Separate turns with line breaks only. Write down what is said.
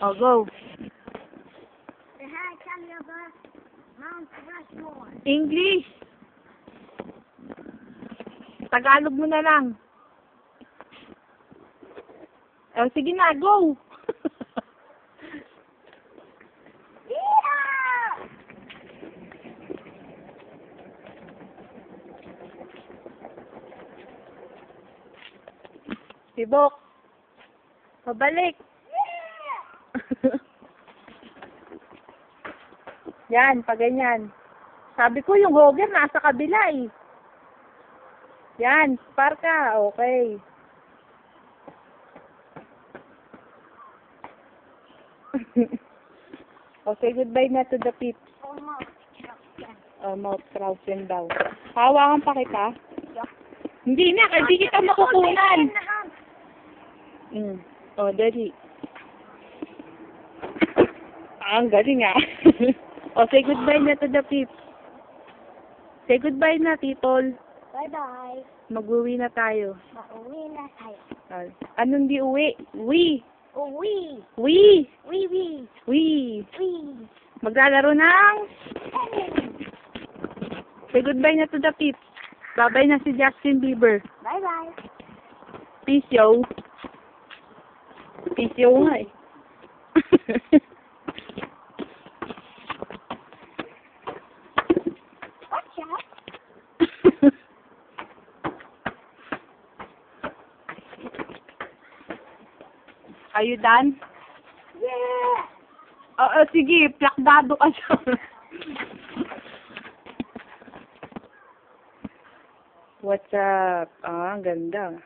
Oh, go.
The high caliber Mount Rushmore.
English. Tagalog mo na lang. Oh, sige na, go.
Yeah!
Tibok. Pabalik. Yan, pag ganyan. Sabi ko yung hogger nasa kabila eh. Yan, parka. Okay. O, say goodbye na to the peeps.
Almost.
Mouth Krausen daw. Hawakan pa kita.
Yeah.
Hindi na, kasi kita makukunan. Oh, dali. Ang galing ah. O, say goodbye na to the peeps. Say goodbye na, people.
Bye-bye.
Mag-uwi na tayo.
Mauwi na tayo.
Anong di uwi? Uwi.
Uwi.
Uwi.
Wee-wee.
Uwi.
Wee.
Maglalaro ng... Say goodbye na to the peeps. Bye-bye na si Justin Bieber.
Bye-bye.
Peace, yo. Peace, yo nga eh.
Watch out.
Are you done?
Yeah!
Oo, sige. Plakdado ka siya. What's up? Ah, ang ganda.